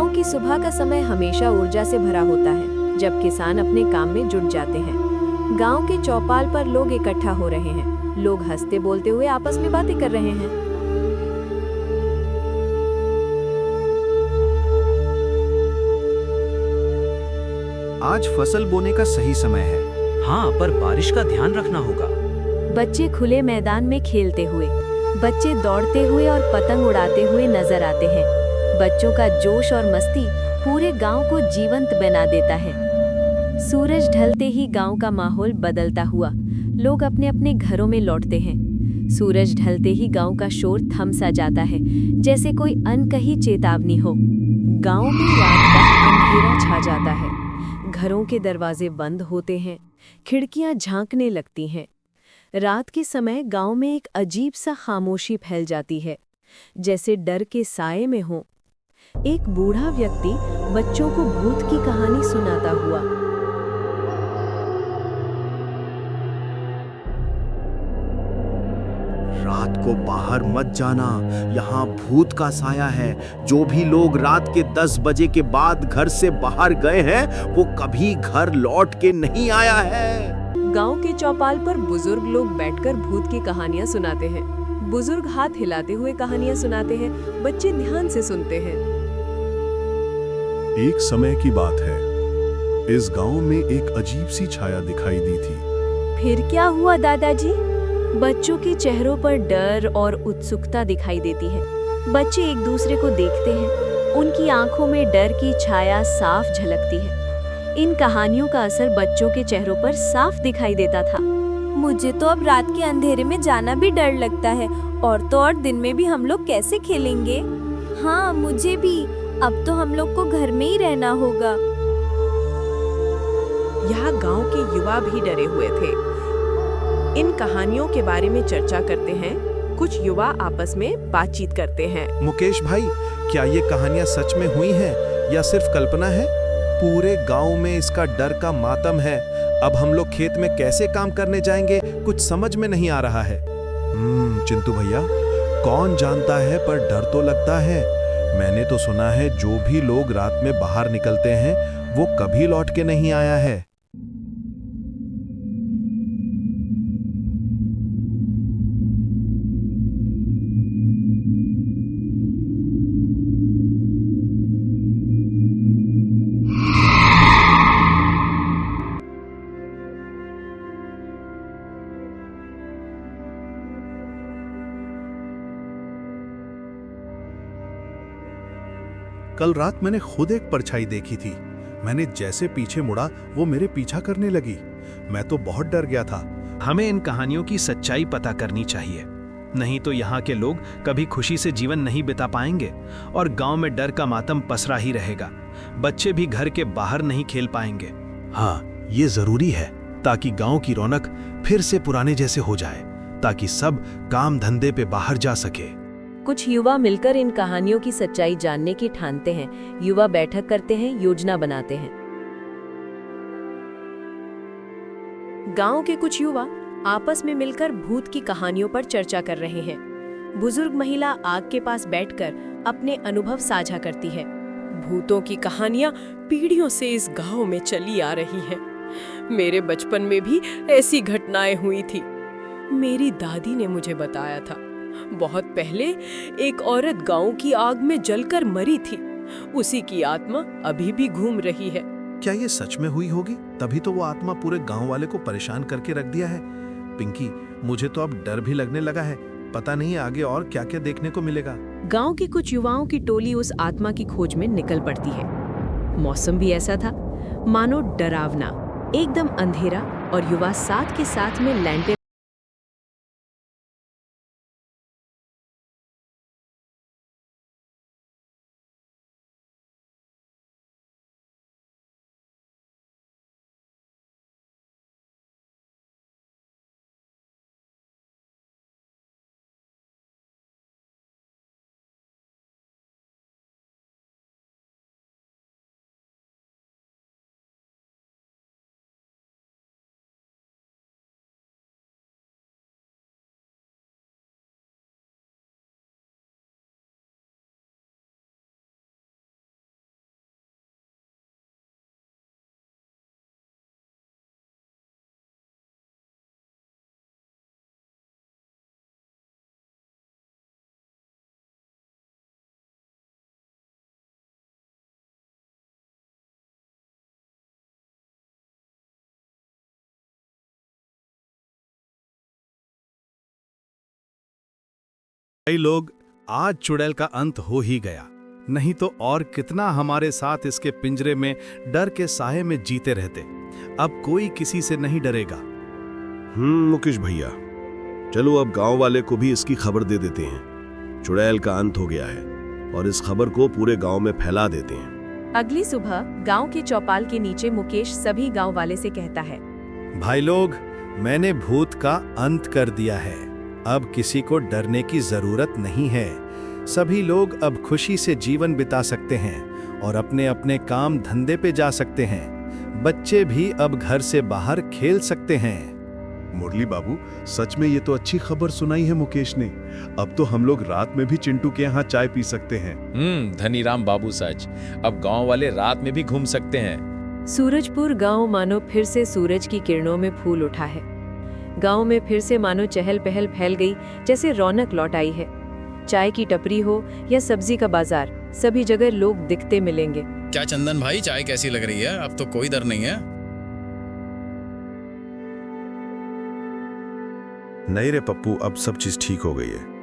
गांव की सुबह का समय हमेशा ऊर्जा से भरा होता है, जब किसान अपने काम में जुट जाते हैं। गांव के चौपाल पर लोग इकट्ठा हो रहे हैं। लोग हंसते बोलते हुए आपस में बातें कर रहे हैं। आज फसल बोने का सही समय है। हाँ, पर बारिश का ध्यान रखना होगा। बच्चे खुले मैदान में खेलते हुए, बच्चे दौड़ते हुए और पतंग उड़ाते हुए नजर आते हैं। बच्चों का जोश और मस्ती पूरे गांव को जीवंत बना देता है। सूरज ढलते ही गांव का माहौल बदलता हुआ लोग अपने अपने घरों में लौटते हैं। सूरज ढलते ही गांव का शोर थम सा जाता है, जैसे कोई अनकही चेतावनी हो। गांव में रात का अंधेरा छा जाता है। घरों के दरवाजे बंद होते हैं, खिड़कियां झांकने लगती हैं। रात के समय गांव में एक अजीब सा खामोशी फैल जाती है, जैसे डर के साए में हो। एक बूढ़ा व्यक्ति बच्चों को भूत की कहानी सुनाता हुआ। रात को बाहर मत जाना, यहाँ भूत का साया है। जो भी लोग रात के 10 बजे के बाद घर से बाहर गए हैं, वो कभी घर लौट के नहीं आया है। गांव के चौपाल पर बुजुर्ग लोग बैठकर भूत की कहानियां सुनाते हैं। बुजुर्ग हाथ हिलाते हुए कहानियां सुनाते हैं, बच्चे ध्यान से सुनते हैं। एक समय की बात है। इस गांव में एक अजीब सी छाया दिखाई दी थी। फिर क्या हुआ दादाजी? बच्चों के चेहरों पर डर और उत्सुकता दिखाई देती है। बच्चे एक दूसरे को देखते हैं। उनकी आंखों में डर की छाया साफ झलकती है। इन कहानियों का असर बच्चों के चेहरों पर साफ दिखाई देता था। मुझे तो अब रात के अंधेरे में जाना भी डर लगता है। और तो और दिन में भी हम लोग कैसे खेलेंगे? हाँ, मुझे भी। अब तो हम लोग को घर में ही रहना होगा। यहाँ गांव के युवा भी डरे हुए थे। इन कहानियों के बारे में चर्चा करते हैं। कुछ युवा आपस में बातचीत करते हैं। मुकेश भाई, क्या ये कहानियां सच में हुई हैं या सिर्फ कल्पना है? पूरे गांव में इसका डर का मातम है। अब हम लोग खेत में कैसे काम करने जाएंगे, कुछ समझ में नहीं आ रहा है। चिंटू भैया, कौन जानता है, पर डर तो लगता है। मैंने तो सुना है जो भी लोग रात में बाहर निकलते हैं वो कभी लौट के नहीं आया है। कल रात मैंने खुद एक परछाई देखी थी। मैंने जैसे पीछे मुड़ा, वो मेरे पीछा करने लगी। मैं तो बहुत डर गया था। हमें इन कहानियों की सच्चाई पता करनी चाहिए, नहीं तो यहाँ के लोग कभी खुशी से जीवन नहीं बिता पाएंगे और गांव में डर का मातम पसरा ही रहेगा। बच्चे भी घर के बाहर नहीं खेल पाएंगे। हाँ, ये जरूरी है ताकि गांव की रौनक फिर से पुराने जैसे हो जाए, ताकि सब काम धंधे पे बाहर जा सके। कुछ युवा मिलकर इन कहानियों की सच्चाई जानने की ठानते हैं। युवा बैठक करते हैं, योजना बनाते हैं। गांव के कुछ युवा आपस में मिलकर भूत की कहानियों पर चर्चा कर रहे हैं। बुजुर्ग महिला आग के पास बैठकर अपने अनुभव साझा करती है। भूतों की कहानियां पीढ़ियों से इस गांव में चली आ रही हैं। मेरे बचपन में भी ऐसी घटनाएं हुई थी। मेरी दादी ने मुझे बताया था, बहुत पहले एक औरत गांव की आग में जलकर मरी थी। उसी की आत्मा अभी भी घूम रही है। क्या ये सच में हुई होगी? तभी तो वो आत्मा पूरे गांव वाले को परेशान करके रख दिया है। पिंकी, मुझे तो अब डर भी लगने लगा है। पता नहीं आगे और क्या क्या देखने को मिलेगा। गांव के कुछ युवाओं की टोली उस आत्मा की खोज में निकल पड़ती है। मौसम भी ऐसा था, मानो डरावना, एकदम अंधेरा, और युवा साथ के साथ में लैंटेन कई लोग, आज चुड़ैल का अंत हो ही गया, नहीं तो और कितना हमारे साथ इसके पिंजरे में डर के साये में जीते रहते। अब कोई किसी से नहीं डरेगा। मुकेश भैया, चलो अब गांव वाले को भी इसकी खबर दे देते हैं। चुड़ैल का अंत हो गया है और इस खबर को पूरे गांव में फैला देते हैं। अगली सुबह गांव के चौपाल के नीचे मुकेश सभी गांव वाले से कहता है, भाई लोग, मैंने भूत का अंत कर दिया है। अब किसी को डरने की जरूरत नहीं है। सभी लोग अब खुशी से जीवन बिता सकते हैं और अपने अपने काम धंधे पे जा सकते हैं। बच्चे भी अब घर से बाहर खेल सकते हैं। मुरली बाबू, सच में ये तो अच्छी खबर सुनाई है मुकेश ने। अब तो हम लोग रात में भी चिंटू के यहाँ चाय पी सकते हैं। धनीराम बाबू, सच। अब गांव वाले रात में भी घूम सकते हैं। सूरजपुर गांव मानो फिर से सूरज की किरणों में फूल उठा है। गांव में फिर से मानो चहल पहल फैल गई, जैसे रौनक लौट आई है। चाय की टपरी हो या सब्जी का बाजार, सभी जगह लोग दिखते मिलेंगे। क्या चंदन भाई, चाय कैसी लग रही है? अब तो कोई डर नहीं है। नहीं रे पप्पू, अब सब चीज ठीक हो गई है।